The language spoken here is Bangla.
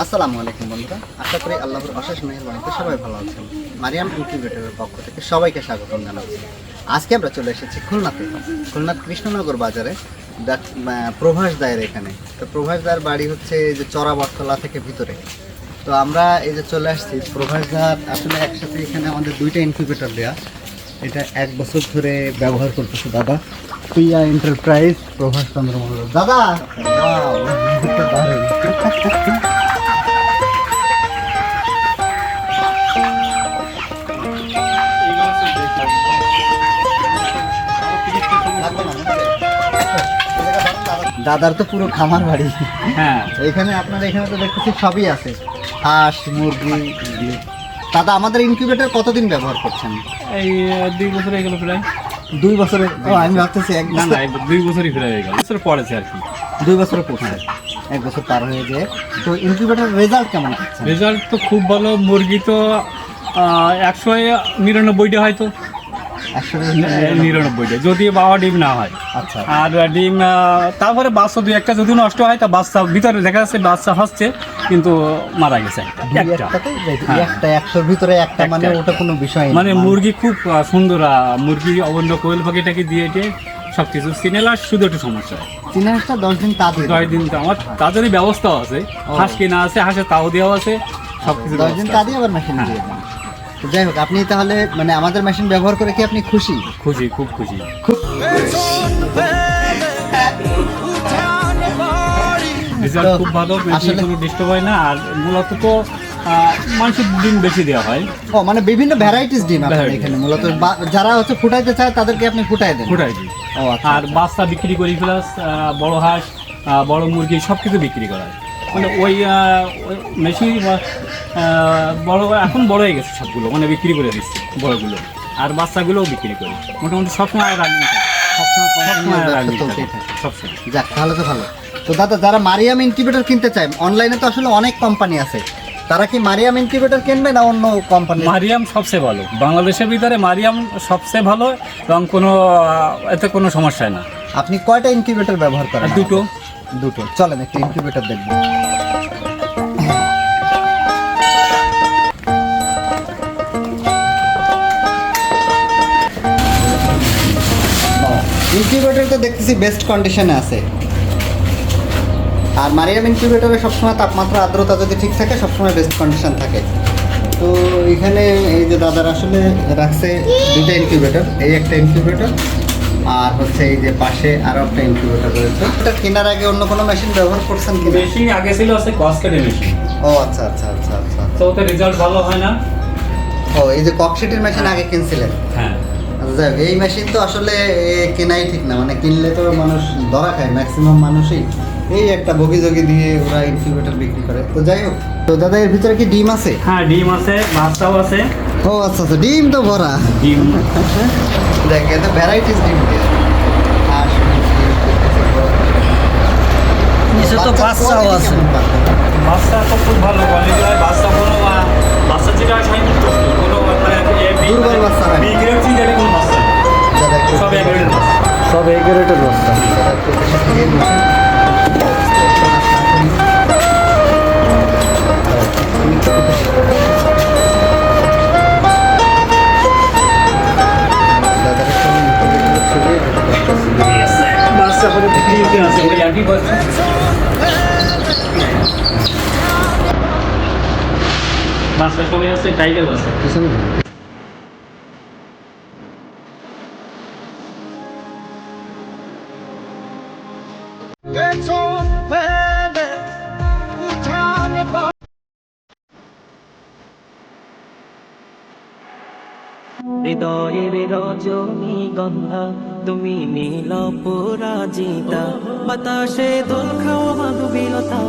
আসসালামু আলাইকুম বন্ধুরা, আশা করি আল্লাহর অশেষ মেহেরবানিতে সবাই ভালো আছেন। মারিয়াম ইনকিউবেটরের পক্ষ থেকে সবাইকে স্বাগতম জানাচ্ছি। আজকে আমরা চলে এসেছি খুলনার কৃষ্ণনগর বাজারে প্রভাস দায়ের এখানে। তো প্রভাস দায়ের বাড়ি হচ্ছে এই যে চড়া বটতলা থেকে ভিতরে। তো আমরা এই যে চলে আসছি প্রভাস দার আসলে একসাথে এখানে আমাদের দুইটা ইনকিউবেটর দেওয়া। এটা 1 বছর ধরে ব্যবহার করতেছে দাদা, প্রিয়া এন্টারপ্রাইজ প্রভাস চন্দ্র মন্ডল। দাদা দাদার তো পুরো খামার বাড়ি। হ্যাঁ, এখানে আপনার এখানে তো দেখতেছি সবই আছে, হাঁস মুরগি। দাদা আমাদের ইনকিউবেটর কতদিন ব্যবহার করছেন? এই 2 বছর হয়ে গেল প্রায়। 2 বছরের? আমি ভাবতেছি না 2 বছরই প্রায় হয়ে গেল, বছর পড়েছে আর কি। 2 বছরের পড়ছে, 1 বছর পার হয়ে যায়। তো ইনকিউবেটর রেজাল্ট কেমন আছে? রেজাল্ট তো খুব ভালো। মুরগি তো 199টা হয়তো, 199টা যদি বাবা ডিম না হয়। আচ্ছা, আর ডিম তারপরে বাচ্চা 2-1টা যদি নষ্ট হয় তা বাচ্চা ভিতরে দেখা যাচ্ছে বাচ্চা হচ্ছে কিন্তু মারা গেছে একটা। একটা 100-র ভিতরে একটা, মানে ওটা কোনো বিষয় না। মানে মুরগি খুব সুন্দর। মুরগি অবন্য কোয়েল পাখিটাকে দিয়ে সব কিছু সিনেলার শুধু একটু সমস্যা। চিনাহাঁসটা 10 দিন তা দিয়ে 10 দিন তো আমার তাদেরই ব্যবস্থাও আছে। হাঁস কেনা আছে, হাঁসের তাও দেওয়া আছে, সব কিছু 10 দিন তা দিয়ে আবার মেশিন দিয়ে দেন। তো যাই হোক, আপনি তাহলে মানে আমাদের মেশিন ব্যবহার করে কি আপনি খুশি? খুশি, খুব খুশি। রেজাল্ট খুব ভালো, মেশিন কোনো ডিস্টার্ব হয় না। আর মূলত তো মানুষের ডিম বেশি দেওয়া হয়। ও মানে বিভিন্ন ভ্যারাইটিস ডিম আপনার এখানে মূলত যারা হচ্ছে ফুটাইতে চায় তাদেরকে আপনি ফুটাই দেন? ফুটাই দিই। ও আচ্ছা। আর বাচ্চা বিক্রি করি, প্লাস বড় হাঁস, বড় মুরগি সব কিছু বিক্রি করা হয়। মানে ওই মেশিন বড় এখন বড় হয়ে গেছে সবগুলো, মানে বিক্রি করে দিচ্ছে বড়গুলো। আর বাচ্চাগুলোও বিক্রি করি। মোটামুটি সবসময় রানিং থাকে, সবসময়। যাক, তাহলে তো ভালো। তো দাদা, যারা মারিয়াম ইনকিউবেটর কিনতে চায়, অনলাইনে তো আসলে অনেক কোম্পানি আছে, তারা কি মারিয়াম ইনকিউবেটর কিনবে না অন্য কোম্পানি? মারিয়াম সবচেয়ে ভালো, বাংলাদেশের ভিতরে মারিয়াম সবচেয়ে ভালো এবং কোনো এতে কোনো সমস্যা না। আপনি কয়টা ইনকিউবেটর ব্যবহার করেন? দুটো। চলেন একটা ইনকিউবেটর দেখব। ইনকিউবেটর তো দেখতেছি বেস্ট কন্ডিশনে আছে। আর মারিয়াম ইনকিউবেটরে সবসময় তাপমাত্রা আর্দ্রতা যদি ঠিক থাকে সবসময় বেস্ট কন্ডিশন থাকে। তো এখানে এই যে দাদার আসলে রাখছে দুইটা ইনকিউবেটর, এই একটা ইনকিউবেটর আর হচ্ছে এই যে পাশে আরো একটা ইনকিউবেটর রয়েছে। এটা কেনার আগে অন্য কোনো মেশিন ব্যবহার করছেন কি? মেশিন আগে ছিল আছে কসকেটের মেশিন। ও আচ্ছা আচ্ছা আচ্ছা আচ্ছা। তো ওতে রেজাল্ট ভালো হয় না। ও এই যে ককশিটের মেশিন আগে কিনছিলেন? হ্যাঁ। আচ্ছা, এই মেশিন তো আসলে কেনাই ঠিক না, মানে কিনলে তো মানুষ ধরা খায়, ম্যাক্সিমাম মানুষই এই একটা বগিজগি দিয়ে ওরা ইনকিউবেটর বিক্রি করে। তো যাই হোক, তো দাদা এর ভিতরে কি ডিম আছে? হ্যাঁ, ডিম আছে, বাচ্চাও আছে। ও আচ্ছা আচ্ছা, ডিম তো ভরা। ডিম দেখ, এত ভ্যারাইটিস ডিম দিয়ে। আর নিচে তো বাচ্চাও আছে। বাচ্চা তো খুব ভালো কোয়ালিটি হয়। বাচ্চা কোনো বাচ্চা যেটা হয় কোনো দুর্বল বাচ্চা হয় না। বিগ্রেড চিন্তা কোনো বাচ্চা নেই। দাদা একটু সব এগ্রেডের বাচ্চা। সব এগারোটার বাচ্চা। দাদা একটু এখান থেকে বসে। বাচ্চা করে বিক্রি আছে ওই একই বাচ্চা। বাচ্চা সবাই আছে টাইগার বাচ্চা। হৃদয়ের রজনী গন্ধা তুমি নীল পরাজিতা, বাতাসে দোল খাওয়া মাধুবীলতা।